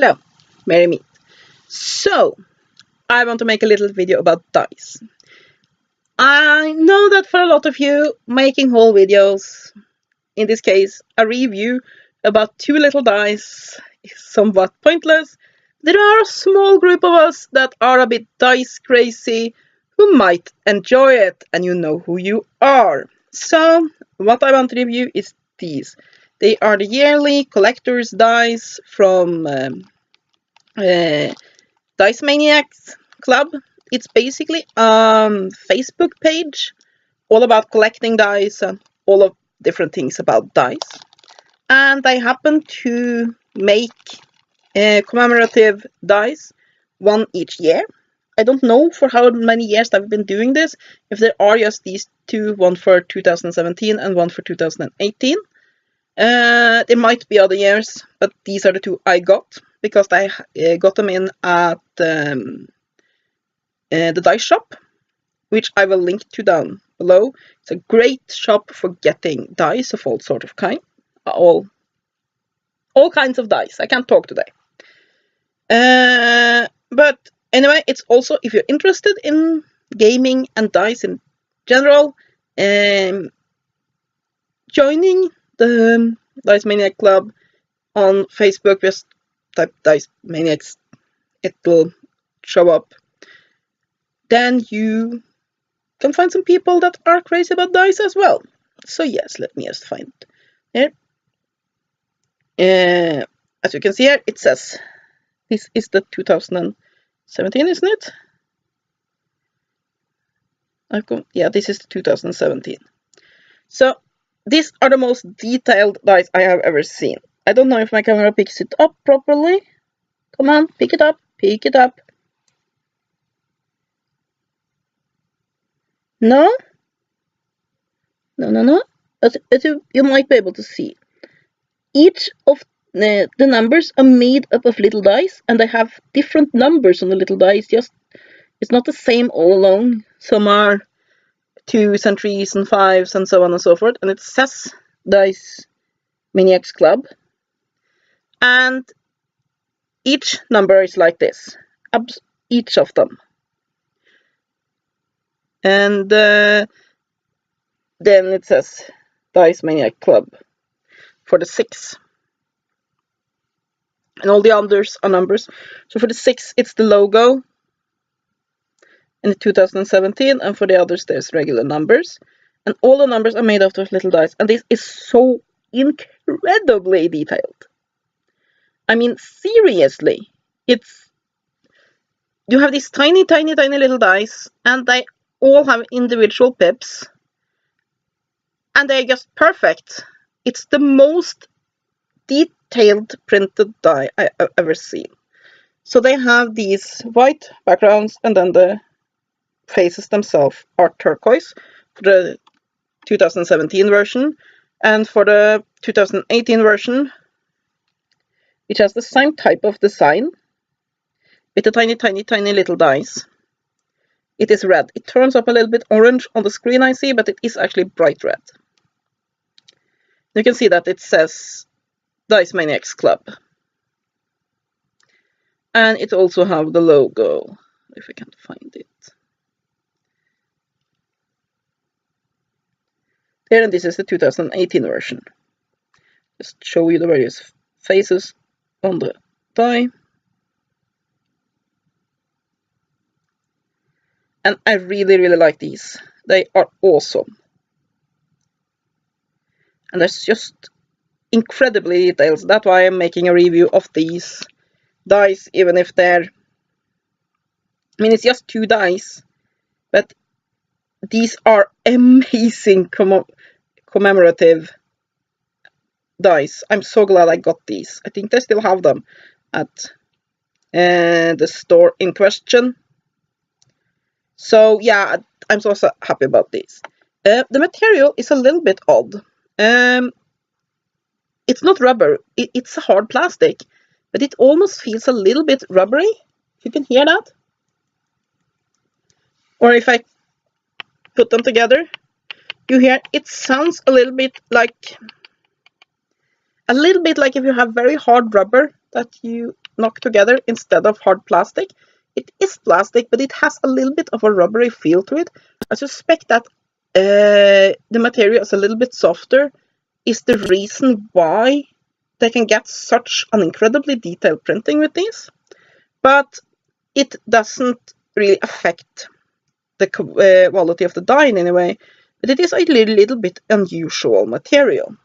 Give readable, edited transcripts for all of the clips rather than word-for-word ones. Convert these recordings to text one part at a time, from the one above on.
Hello, Mary me. So, I want to make a little video about dice. I know that for a lot of you, making haul videos, in this case, a review about two little dice, is somewhat pointless. There are a small group of us that are a bit dice crazy who might enjoy it, and you know who you are. So, what I want to review is these. They are the yearly collector's dice from Dice Maniacs Club. It's basically a Facebook page all about collecting dice and all of different things about dice. And I happen to make commemorative dice, one each year. I don't know for how many years I've been doing this, if there are just these two, one for 2017 and one for 2018. There might be other years, but these are the two I got, because I got them in at the dice shop, which I will link to down below. It's a great shop for getting dice of all sort of kind, all kinds of dice. I can't talk today. But anyway, it's also, if you're interested in gaming and dice in general, joining the Dice Maniac Club on Facebook, just type Dice Maniacs, it will show up. Then you can find some people that are crazy about dice as well. So yes, let me just find here. As you can see here, it says this is the 2017, isn't it? Yeah, this is the 2017. So these are the most detailed dice I have ever seen. I don't know if my camera picks it up properly. Come on, pick it up, pick it up. No? No. As you might be able to see. Each of the numbers are made up of little dice, and they have different numbers on the little dice. It's not the same all along. Some are 2s and 3s and 5s and so on and so forth. And it says Dice Maniacs Club. And each number is like this. Each of them. And then it says Dice Maniac Club for the 6. And all the others are numbers. So for the 6, it's the logo in the 2017, and for the others, there's regular numbers. And all the numbers are made out of little dice. And this is so incredibly detailed. I mean, seriously, you have these tiny little dice, and they all have individual pips, and they're just perfect. It's the most detailed printed die I've ever seen. So they have these white backgrounds, and then the faces themselves are turquoise for the 2017 version, and for the 2018 version, which has the same type of design with the tiny little dice, it is red. It turns up a little bit orange on the screen, I see, but it is actually bright red. You can see that it says Dice Maniacs Club. And it also have the logo, if I can find it. There, and this is the 2018 version. Just show you the various faces on the die. And I really like these. They are awesome. And there's just incredibly detailed. That's why I'm making a review of these dice, even if they're... I mean, it's just 2 dice, but these are amazing commemorative dice. I'm so glad I got these. I think they still have them at the store in question. So yeah, I'm so happy about these. The material is a little bit odd. It's not rubber. It's a hard plastic, but it almost feels a little bit rubbery. You can hear that. Or if I put them together, you hear it sounds a little bit like if you have very hard rubber that you knock together instead of hard plastic. It is plastic, but it has a little bit of a rubbery feel to it. I suspect that the material is a little bit softer is the reason why they can get such an incredibly detailed printing with these. But it doesn't really affect the quality of the die in any way. But it is a little bit unusual material.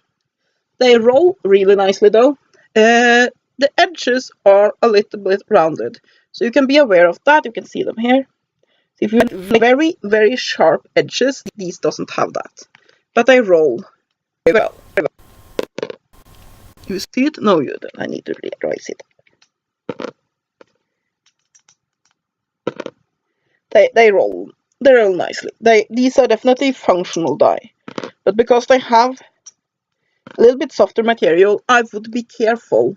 They roll really nicely though. The edges are a little bit rounded, so you can be aware of that. You can see them here. If you have very, very sharp edges, these doesn't have that. But they roll very well. You see it? No, you don't. I need to raise it. They roll. They roll nicely. These are definitely functional die. But because they have a little bit softer material, I would be careful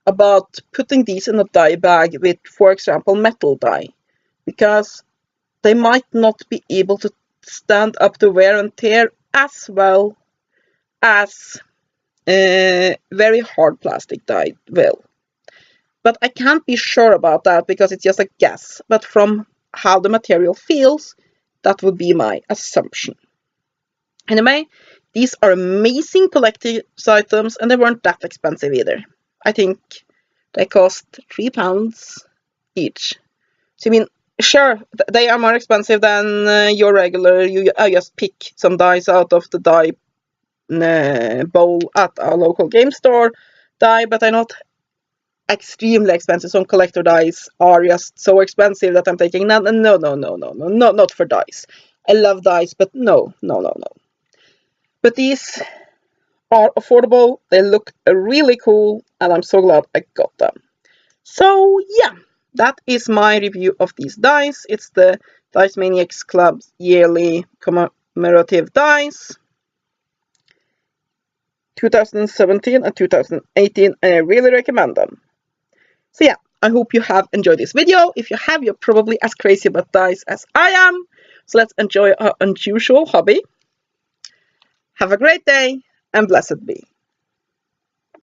about putting these in a die bag with, for example, metal die, because they might not be able to stand up to wear and tear as well as very hard plastic die will. But I can't be sure about that because it's just a guess. But from how the material feels, that would be my assumption. Anyway, these are amazing collector's items, and they weren't that expensive either. I think they cost £3 each. So, I mean, sure, they are more expensive than your regular. I just pick some dice out of the die bowl at a local game store die, but they're not extremely expensive. Some collector dice are just so expensive that I'm thinking, no, not for dice. I love dice, but no. But these are affordable, they look really cool, and I'm so glad I got them. So yeah, that is my review of these dice. It's the Dice Maniacs Club's yearly commemorative dice, 2017 and 2018, and I really recommend them. So yeah, I hope you have enjoyed this video. If you have, you're probably as crazy about dice as I am. So let's enjoy our unusual hobby. Have a great day, and blessed be.